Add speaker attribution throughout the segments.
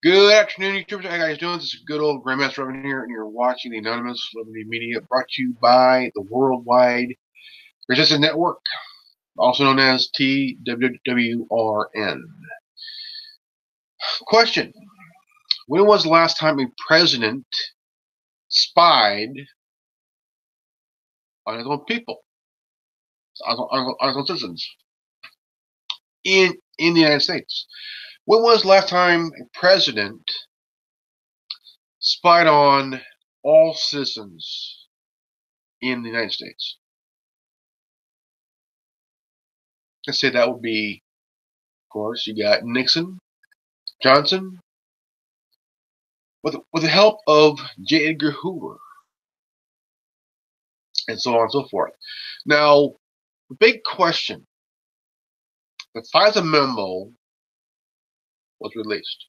Speaker 1: Good afternoon, YouTubers. How you guys doing? This is good old Grandmaster Revan here, and you're watching the Anonymous Liberty Media, brought to you by the Worldwide Resistance Network, also known as TWWRN. Question: when was the last time a president spied on his own people, on his own citizens, in the United States? When was the last time a president spied on all citizens in the United States? Let's say that would be, of course, you got Nixon, Johnson, with the help of J. Edgar Hoover, and so on and so forth. Now, the big question: the FISA memo was released.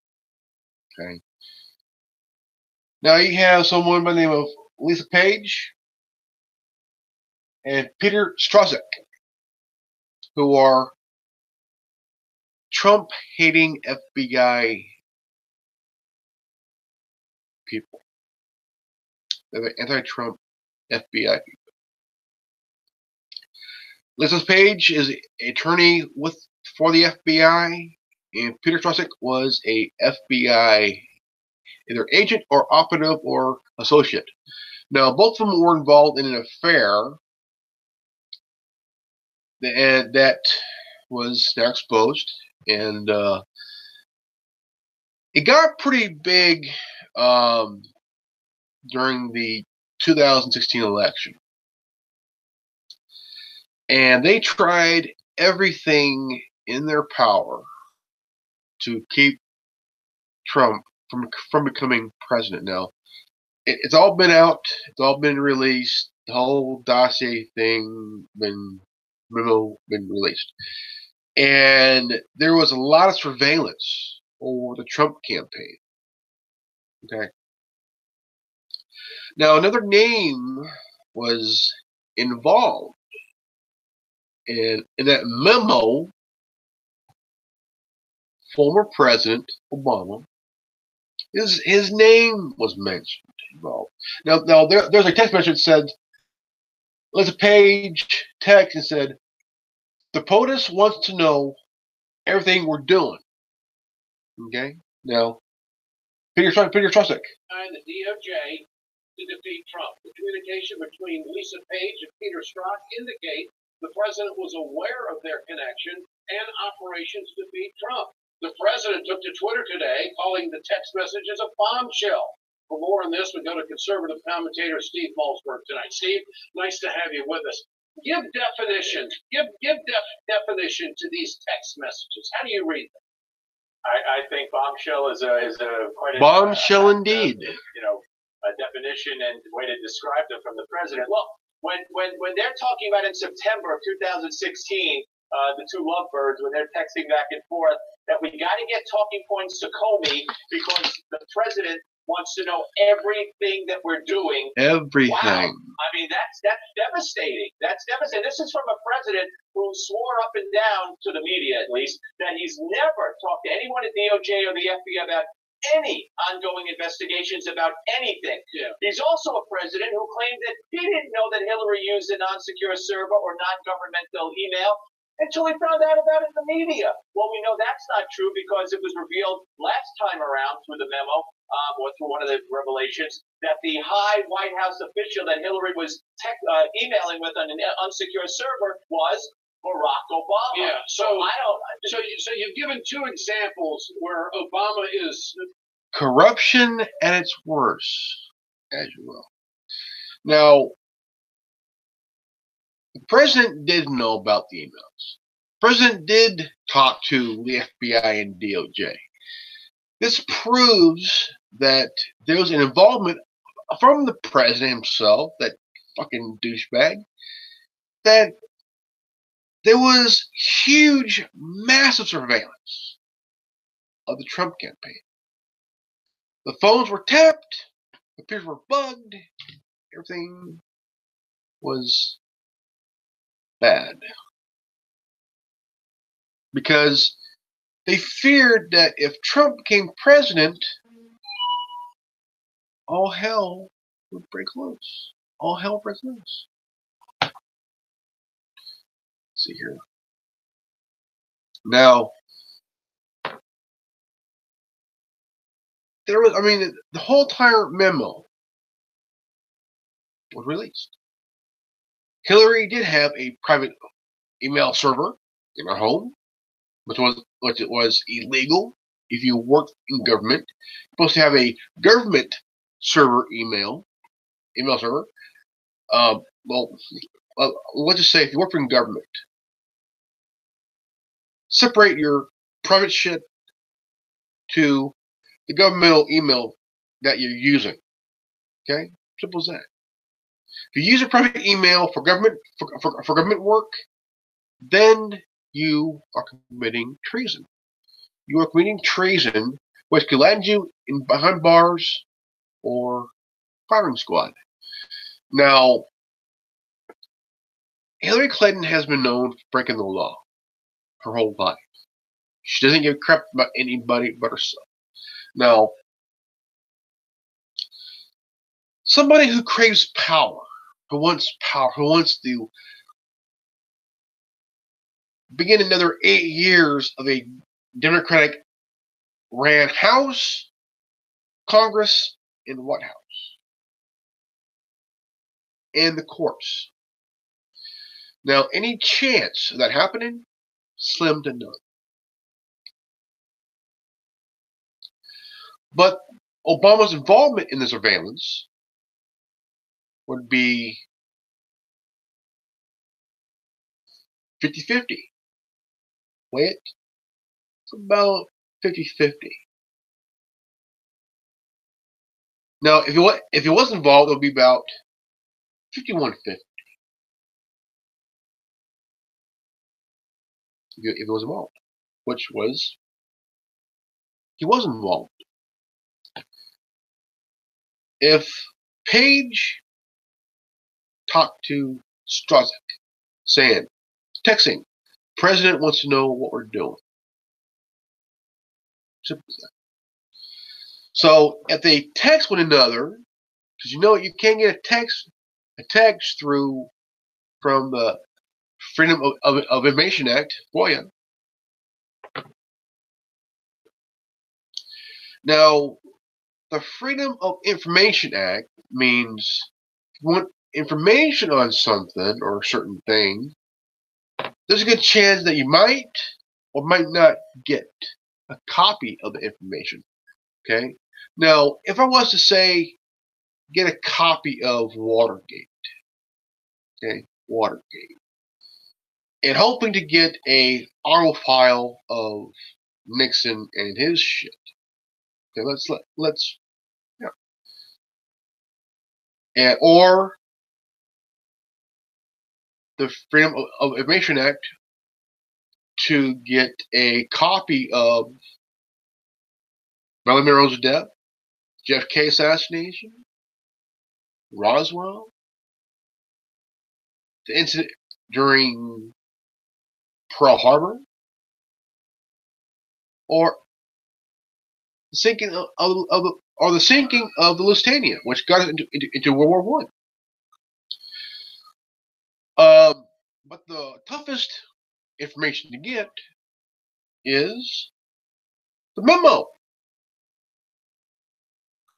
Speaker 1: Okay. Now you have someone by the name of Lisa Page and Peter Strzok, who are Trump-hating FBI people. They're the anti-Trump FBI people. Lisa Page is an attorney for the FBI, and Peter Strzok was a FBI either agent or operative or associate. Now, both of them were involved in an affair that was now exposed, and it got pretty big during the 2016 election. And they tried everything in their power to keep Trump from becoming president. Now, it's all been out. It's all been released. The whole dossier thing been released. And there was a lot of surveillance over the Trump campaign. Okay. Now, another name was involved in that memo. Former President Obama. His name was mentioned involved. Now there's a text message that said, Lisa Page text and said, the POTUS wants to know everything we're doing. Okay? Now, Peter Strzok.
Speaker 2: And the DOJ to defeat Trump. The communication between Lisa Page and Peter Strzok indicate the president was aware of their connection and operations to defeat Trump. The president took to Twitter today, calling the text messages a bombshell. For more on this, we go to conservative commentator Steve Malzberg tonight. Steve, nice to have you with us. Give definition to these text messages. How do you read them?
Speaker 3: I think bombshell is quite a
Speaker 1: bombshell indeed.
Speaker 3: A definition and way to describe them from the president. Look, when they're talking about in September of 2016, the two lovebirds, when they're texting back and forth, that we got to get talking points to Comey because the president wants to know everything that we're doing.
Speaker 1: Everything.
Speaker 3: Wow. I mean, that's devastating. That's devastating. This is from a president who swore up and down, to the media at least, that he's never talked to anyone at DOJ or the FBI about any ongoing investigations about anything.
Speaker 2: Yeah.
Speaker 3: He's also a president who claimed that he didn't know that Hillary used a non-secure server or non-governmental email until he found out about it in the media. Well, we know that's not true because it was revealed last time around through the memo, or through one of the revelations, that the high White House official that Hillary was emailing with on an unsecure server was Barack Obama.
Speaker 2: Yeah. So
Speaker 3: I don't.
Speaker 2: So you've given two examples where Obama is
Speaker 1: corruption at its worst, as you will. Now, the president did know about the emails. The president did talk to the FBI and DOJ. This proves that there was an involvement from the president himself, that fucking douchebag, that there was huge, massive surveillance of the Trump campaign. The phones were tapped, the computers were bugged, everything was bad. Because They feared that if Trump became president, all hell would break loose. All hell breaks loose. Let's see here. Now, there was, the whole entire memo was released. Hillary did have a private email server in her home, which was illegal if you worked in government. You're supposed to have a government server email server. Well, let's just say if you work in government, separate your private shit to the governmental email that you're using. Okay, simple as that. If you use a private email for government for government work, then you are committing treason. You are committing treason, which could land you behind bars or firing squad. Now, Hillary Clinton has been known for breaking the law her whole life. She doesn't give a crap about anybody but herself. Now, somebody who craves power, who wants to begin another 8 years of a Democratic ran House, Congress, and White House, and the courts. Now, any chance of that happening? Slim to none. But Obama's involvement in the surveillance would be 50-50. Wait, it's about 50-50. Now, if he was involved, it would be about 51-50. If he was involved, which was he was involved. If Page talked to Strzok, texting, President wants to know what we're doing. Simple as that. So if they text one another, because you can't get a text through from the Freedom of Information Act, FOIA. Now, the Freedom of Information Act means if you want information on something or a certain thing, there's a good chance that you might or might not get a copy of the information. Okay? Now, if I was to say, get a copy of Watergate, okay, Watergate, and hoping to get a audio file of Nixon and his shit. Okay, let's yeah. And or the Freedom of Information Act to get a copy of Marilyn Monroe's death, JFK assassination, Roswell, the incident during Pearl Harbor, or the sinking the sinking of the Lusitania, which got us into World War I. But the toughest information to get is the memo.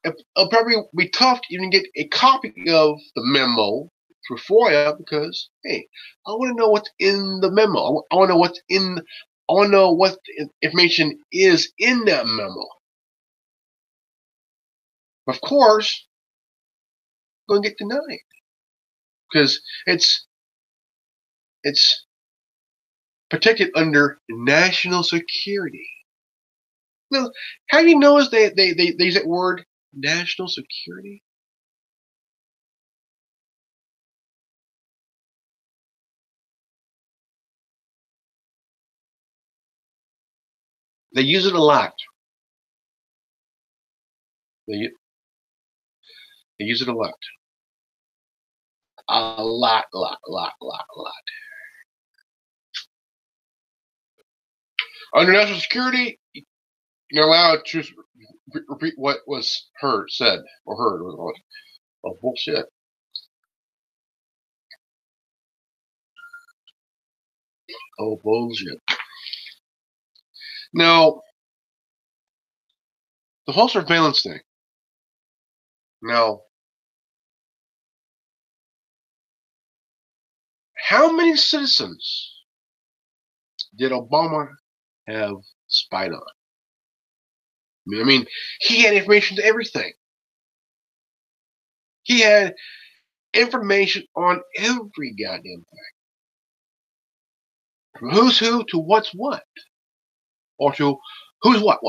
Speaker 1: It'll probably be tough to even get a copy of the memo through FOIA because, hey, I want to know what's in the memo. I want to know what's in. I want to know what information is in that memo. Of course, it's going to get denied because it's protected under national security. Now, how do you notice they use that word national security? They use it a lot. They use it a lot. A lot. Under national security, you're allowed to repeat what was said or heard. Oh, bullshit. Oh, bullshit. Now, the whole surveillance thing. Now, how many citizens did Obama have spied on? I mean, he had information to everything. He had information on every goddamn thing. From who's who to what's what. Or to who's what.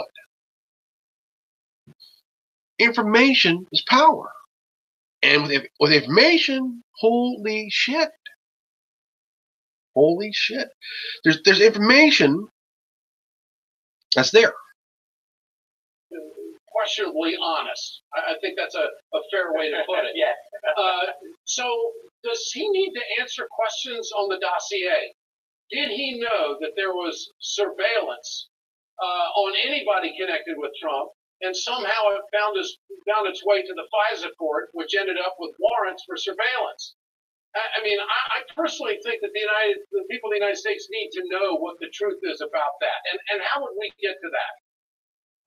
Speaker 1: Information is power. And with information, holy shit. Holy shit. There's information that's there.
Speaker 2: Questionably honest. I think that's a fair way to put it.
Speaker 3: Yeah.
Speaker 2: So does he need to answer questions on the dossier? Did he know that there was surveillance on anybody connected with Trump, and somehow it found its way to the FISA court, which ended up with warrants for surveillance? I mean, I personally think that the people of the United States need to know what the truth is about that. And how would we get to that?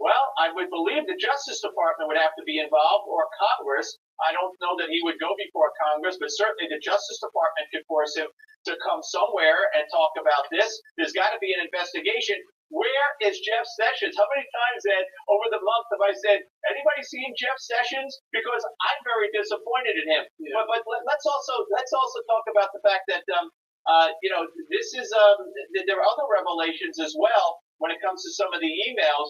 Speaker 3: Well, I would believe the Justice Department would have to be involved, or Congress. I don't know that he would go before Congress, but certainly the Justice Department could force him to come somewhere and talk about this. There's got to be an investigation. Where is Jeff Sessions? How many times over the month have I said, anybody seen Jeff Sessions? Because I'm very disappointed in him. Yeah. But let's also talk about the fact that this is there are other revelations as well when it comes to some of the emails.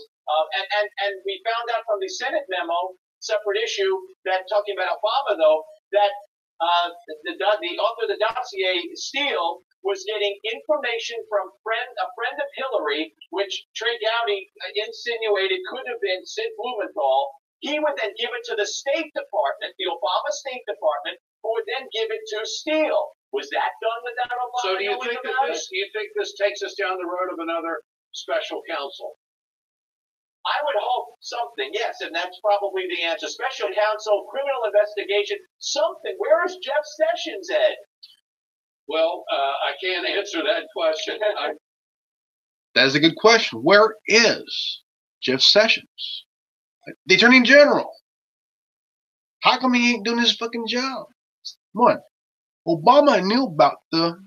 Speaker 3: And we found out from the Senate memo, separate issue, that talking about Obama, though, that the author of the dossier, Steele, was getting information from a friend of Hillary, which Trey Gowdy insinuated could have been Sid Blumenthal. He would then give it to the State Department, the Obama State Department, who would then give it to Steele. Was that done without Obama?
Speaker 2: So do you think this takes us down the road of another special counsel?
Speaker 3: I would hope something, yes, and that's probably the answer. Special counsel, criminal investigation, something. Where is Jeff Sessions, Ed?
Speaker 2: Well, I can't answer that question.
Speaker 1: That is a good question. Where is Jeff Sessions, the Attorney General? How come he ain't doing his fucking job? One, Obama knew about the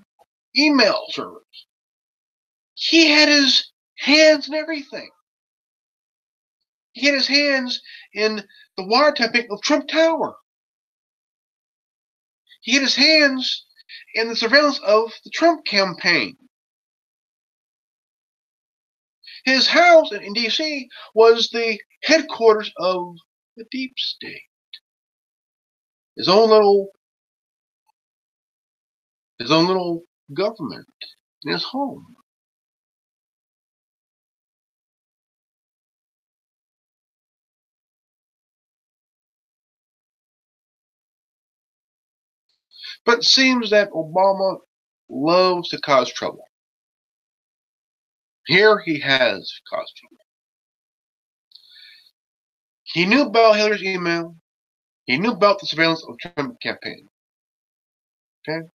Speaker 1: email servers. He had his hands in everything. He had his hands in the wiretapping of Trump Tower. He had his hands in the surveillance of the Trump campaign. His house in D.C. was the headquarters of the deep state. His own little government in his home. But it seems that Obama loves to cause trouble. Here he has caused trouble. He knew about Hillary's email. He knew about the surveillance of the Trump campaign. Okay?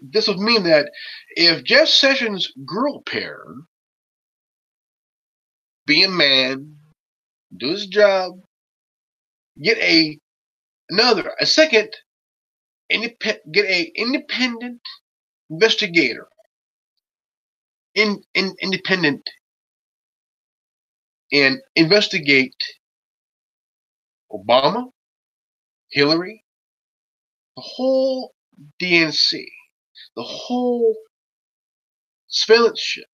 Speaker 1: This would mean that if Jeff Sessions' girl pair, be a man, do his job, get a second, get a independent investigator, independent, and investigate Obama, Hillary, the whole DNC, the whole surveillance shit.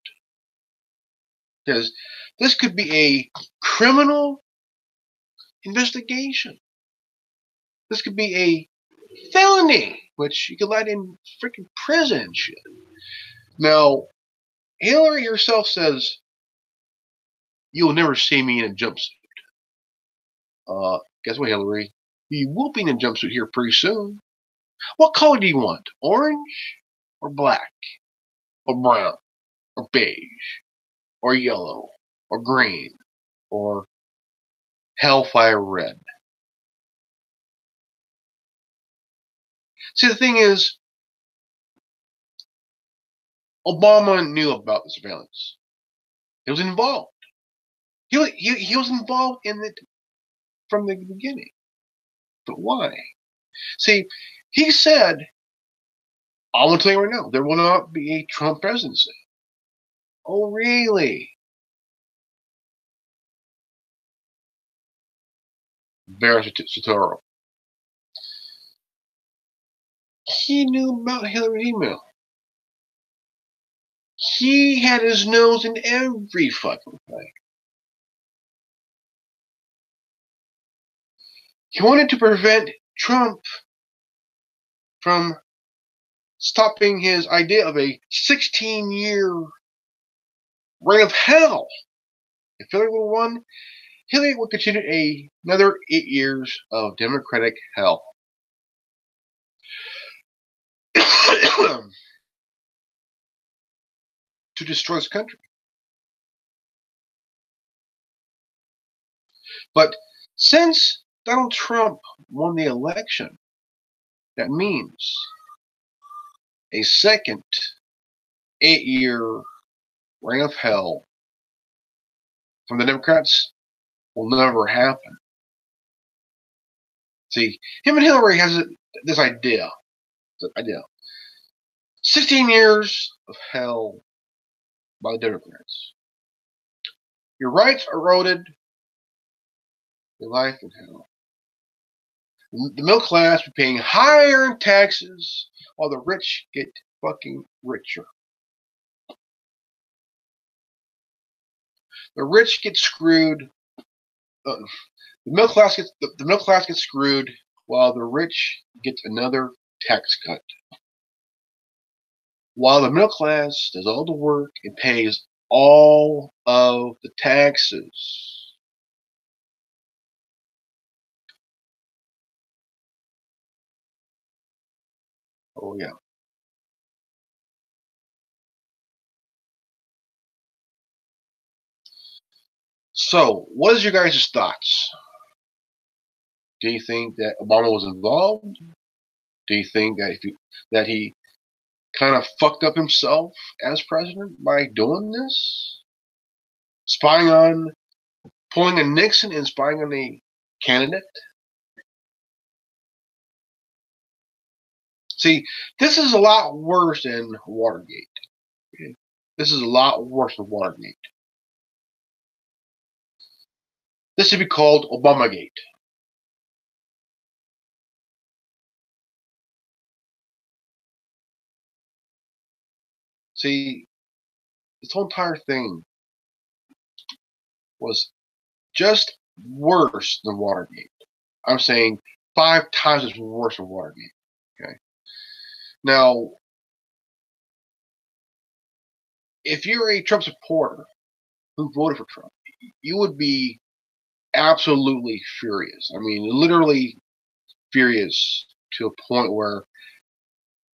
Speaker 1: Because this could be a criminal investigation. This could be a felony, which you could light in freaking prison and shit. Now, Hillary herself says, "You'll never see me in a jumpsuit." Guess what, Hillary? You will be in a jumpsuit here pretty soon. What color do you want? Orange or black? Or brown? Or beige? or yellow or green or hellfire red. See, the thing is, Obama knew about the surveillance. He was involved. He was involved in it from the beginning. But why? See, he said, I want to tell you right now, there will not be a Trump presidency. Oh, really? Very Satoro. He knew about Hillary's email. He had his nose in every fucking thing. He wanted to prevent Trump from stopping his idea of a 16-year reign of hell. If Hillary would have won, Hillary would continue another 8 years of Democratic hell. To destroy this country. But since Donald Trump won the election, that means a second 8-year reign of hell from the Democrats will never happen. See, him and Hillary has this idea. 16 years of hell by the Democrats. Your rights eroded, your life in hell. The middle class be paying higher in taxes while the rich get fucking richer. The rich get screwed. The middle class gets screwed while the rich get another tax cut. While the middle class does all the work and pays all of the taxes. Oh yeah. So, what is your guys' thoughts? Do you think that Obama was involved? Do you think that he kind of fucked up himself as president by doing this? Pulling a Nixon and spying on a candidate? See, this is a lot worse than Watergate. Okay? This is a lot worse than Watergate. This should be called Obamagate. See, this whole entire thing was just worse than Watergate. I'm saying 5 times as worse than Watergate. Okay. Now, if you're a Trump supporter who voted for Trump, you would be absolutely furious. I mean, literally furious to a point where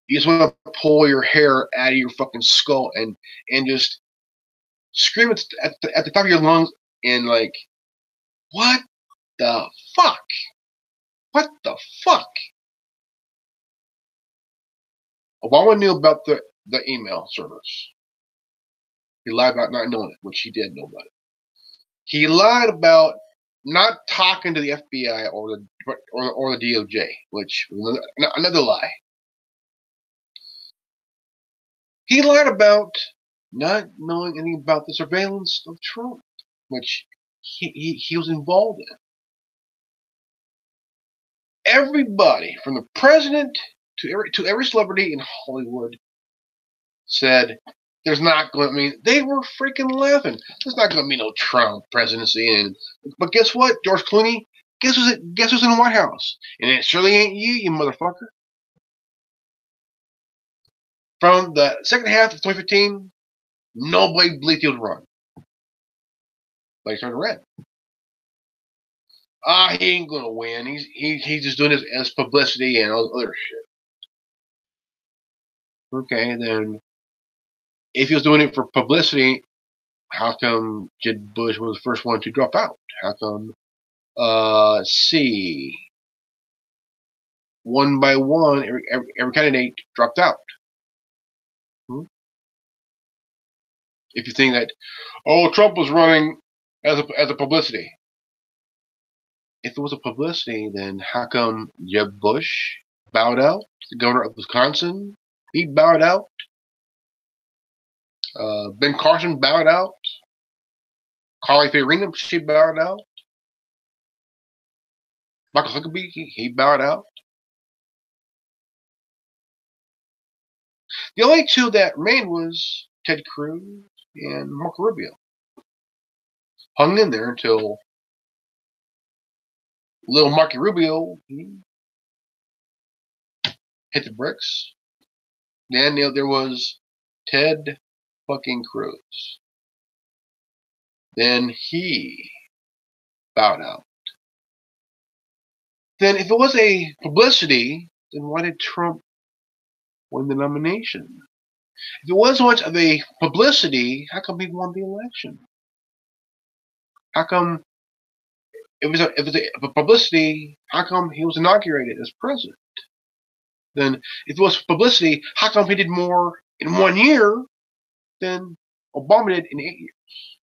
Speaker 1: you just want to pull your hair out of your fucking skull and just scream at the top of your lungs and like, what the fuck? What the fuck? Obama knew about the email service. He lied about not knowing it, which he did know about it. He lied about not talking to the FBI or the DOJ, which was another lie. He lied about not knowing anything about the surveillance of Trump, which he was involved in. Everybody, from the president to every celebrity in Hollywood, said there's not going to be. They were freaking laughing. There's not going to be no Trump presidency. But guess what, George Clooney? Guess who's in the White House? And it surely ain't you motherfucker. From the second half of 2015, nobody believed he would run. But he turned red. He ain't gonna win. He's just doing this as publicity and all other shit. Okay, then if he was doing it for publicity how come Jeb Bush was the first one to drop out? How come, let's see, one by one, every candidate dropped out? If you think that, oh, Trump was running as a publicity. If it was a publicity, then how come Jeb Bush bowed out? The governor of Wisconsin, he bowed out. Ben Carson bowed out. Carly Fiorina, she bowed out. Michael Huckabee, he bowed out. The only two that remained was Ted Cruz and Marco Rubio. Hung in there until little Marco Rubio hit the bricks. Then there was Ted fucking Cruz. Then he bowed out. Then if it was a publicity, then why did Trump win the nomination? If it was much of a publicity, how come he won the election? How come if it was a publicity, how come he was inaugurated as president? Then if it was publicity, how come he did more in 1 year than Obama did in 8 years?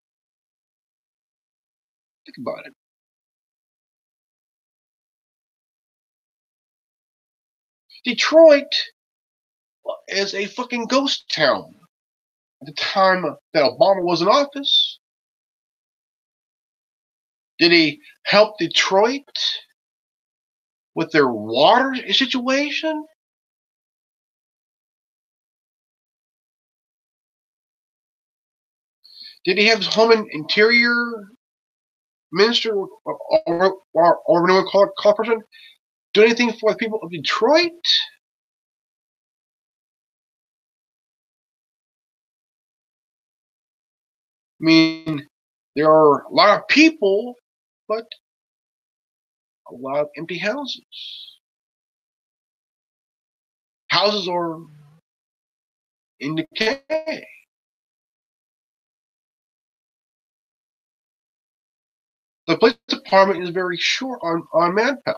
Speaker 1: Think about it. Detroit is a fucking ghost town at the time that Obama was in office. Did he help Detroit with their water situation? Did he have his home and interior minister or whatever you call it person do anything for the people of Detroit? I mean, there are a lot of people, but a lot of empty houses. Houses are in decay. The police department is very short on manpower.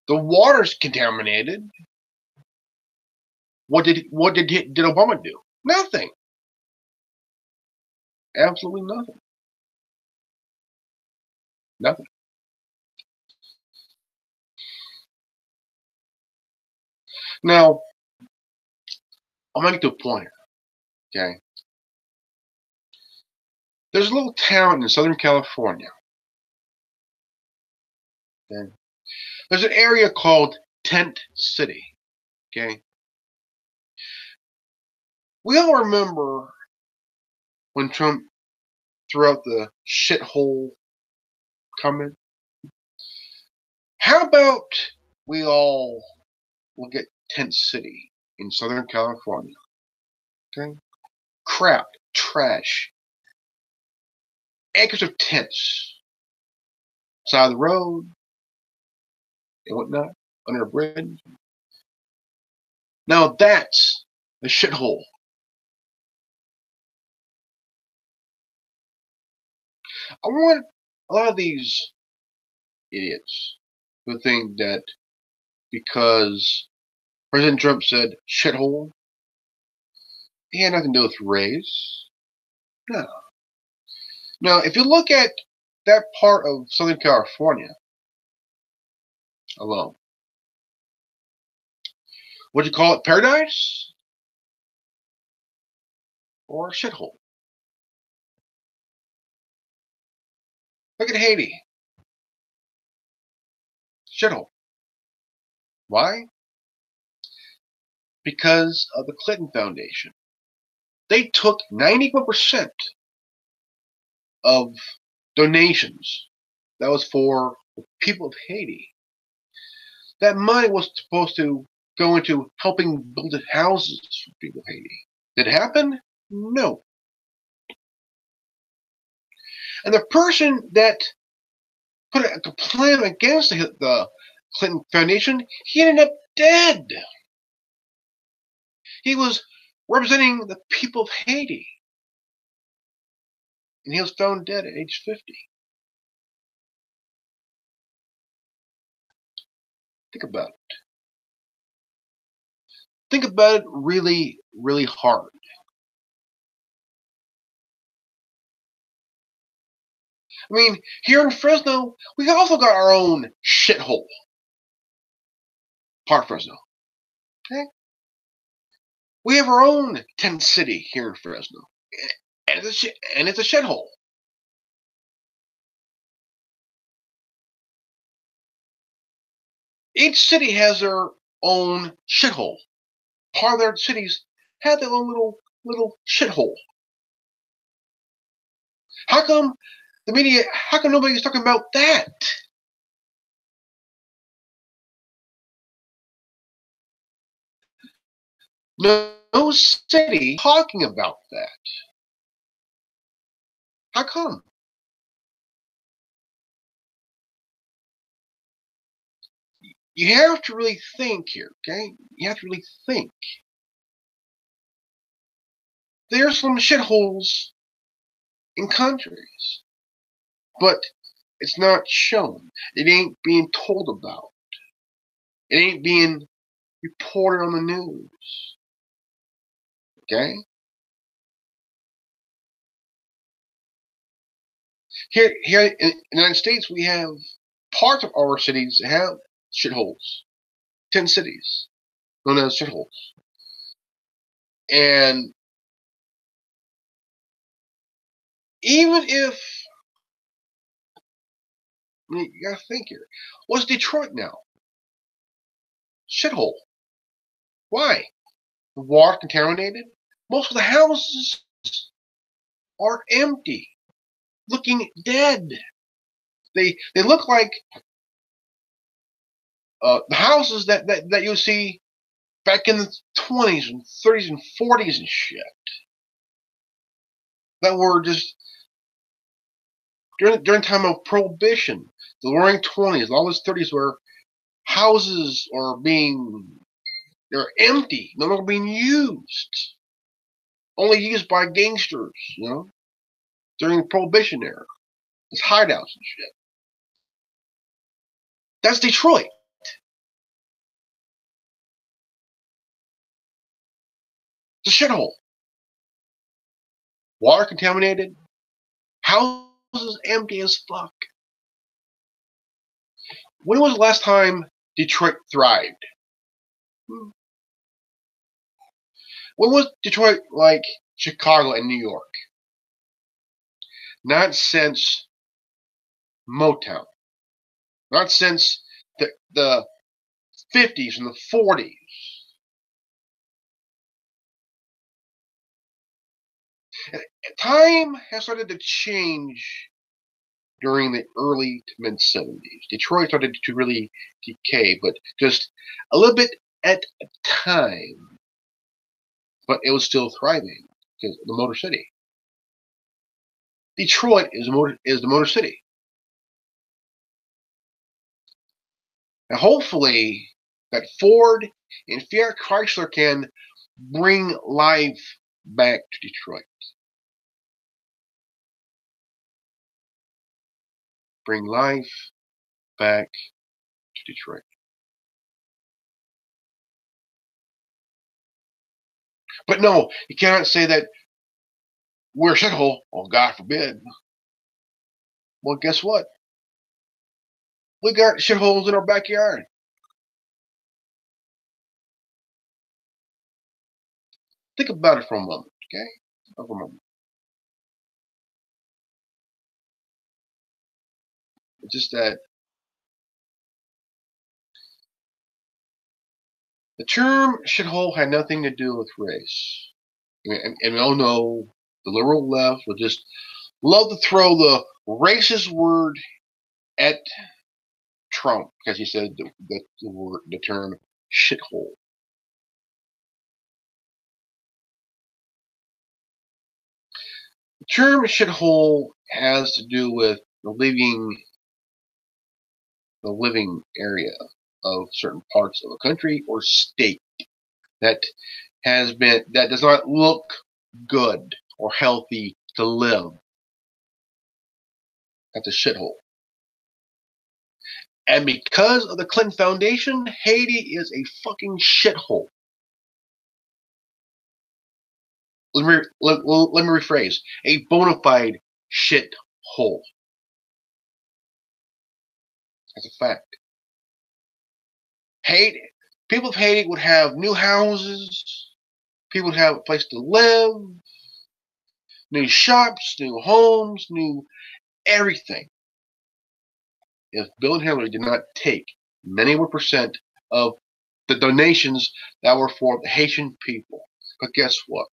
Speaker 1: The water's contaminated. What did Obama do? Nothing. Absolutely nothing. Nothing. Now, I'll make it a point. Okay. There's a little town in Southern California. Okay. There's an area called Tent City. Okay. We all remember when Trump threw out the shithole comment. How about we all look at Tent City in Southern California? Okay. Crap, trash, acres of tents, side of the road, and whatnot, under a bridge. Now that's a shithole. I want a lot of these idiots who think that because President Trump said shithole, he had nothing to do with race. No. Now, if you look at that part of Southern California alone, would you call it paradise or shithole? Look at Haiti. Shithole. Why? Because of the Clinton Foundation. They took 91% of donations. That was for the people of Haiti. That money was supposed to go into helping build houses for people of Haiti. Did it happen? No. And the person that put a complaint against the Clinton Foundation, he ended up dead. He was representing the people of Haiti. And he was found dead at age 50. Think about it. Think about it really, really hard. I mean, here in Fresno, we also got our own shithole. Part of Fresno. Okay? We have our own tent city here in Fresno. And it's a shithole. Each city has their own shithole. Part of their cities have their own little shithole. How come the media, how come nobody's talking about that? No city talking about that. How come? You have to really think here, okay? You have to really think. There's some shitholes in countries, but it's not shown. It ain't being told about. It ain't being reported on the news. Okay? Here in the United States, we have parts of our cities that have shitholes. 10 cities known as shitholes. And even if, I mean, you gotta think here. What's Detroit now? Shithole. Why? The water contaminated? Most of the houses are empty, looking dead. They look like the houses that you see back in the 20s and 30s and 40s and shit. That were just during time of Prohibition, the Roaring 20s, all those 30s, where houses are they're empty, no longer being used, only used by gangsters, during the Prohibition era, as hideouts and shit. That's Detroit. It's a shithole. Water contaminated, houses empty as fuck. When was the last time Detroit thrived? When was Detroit like Chicago and New York? Not since Motown. Not since the 50s and the 40s. Time has started to change during the early to mid 70s. Detroit started to really decay, but just a little bit at a time. But it was still thriving because the Motor City. Detroit is the Motor City. Now, hopefully, that Ford and Fiat Chrysler can bring life back to Detroit. Bring life back to Detroit. But no, you cannot say that we're a shithole. Oh, God forbid. Well, guess what? We got shitholes in our backyard. Think about it for a moment, okay? For a moment. It's just that the term shithole had nothing to do with race. And we all know the liberal left will just love to throw the racist word at Trump because he said the term shithole. The term shithole has to do with the living area of certain parts of a country or state that that does not look good or healthy to live. That's a shithole. And because of the Clinton Foundation, Haiti is a fucking shithole. Let me rephrase. A bona fide shithole. That's a fact. Haiti, people of Haiti would have new houses. People would have a place to live. New shops, new homes, new everything. If Bill and Hillary did not take many more percent of the donations that were for the Haitian people. But guess what?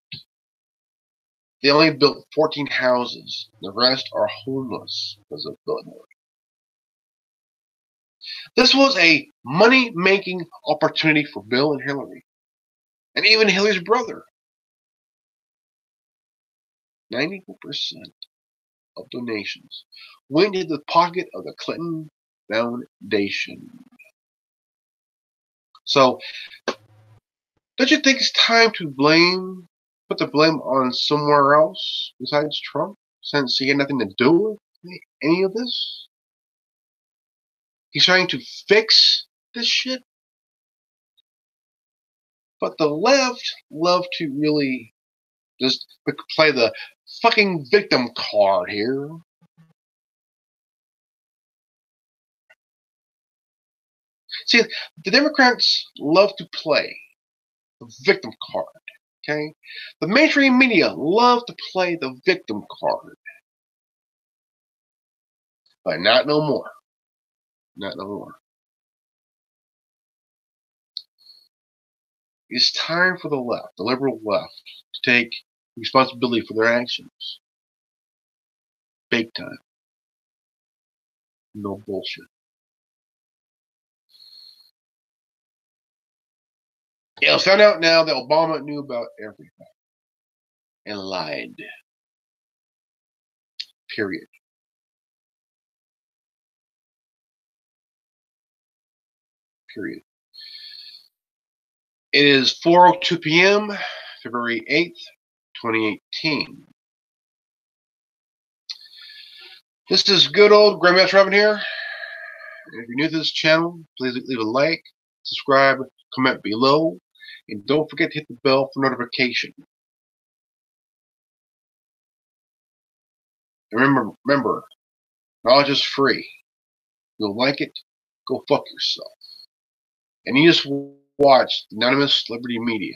Speaker 1: They only built 14 houses. The rest are homeless because of Bill and Hillary. This was a money-making opportunity for Bill and Hillary. And even Hillary's brother. 94% of donations went into the pocket of the Clinton Foundation. So, don't you think it's time to put the blame on somewhere else besides Trump, since he had nothing to do with any of this? He's trying to fix this shit. But the left love to really just play the fucking victim card here. See, the Democrats love to play the victim card. Okay? The mainstream media love to play the victim card. But not no more. Not no more. It's time for the left, the liberal left, to take responsibility for their actions. Big time. No bullshit. Yeah, it's found out now that Obama knew about everything and lied. Period. Period. It is 4:02 p.m., February 8th, 2018. This is good old Grandmaster Robin here. If you're new to this channel, please leave a like, subscribe, comment below, and don't forget to hit the bell for notification. And remember, knowledge is free. If you don't like it, go fuck yourself. And you just watch Anonymous Liberty Media,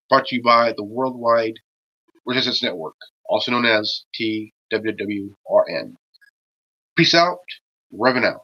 Speaker 1: brought to you by the Worldwide Resistance Network, also known as TWWRN. Peace out, Revan out.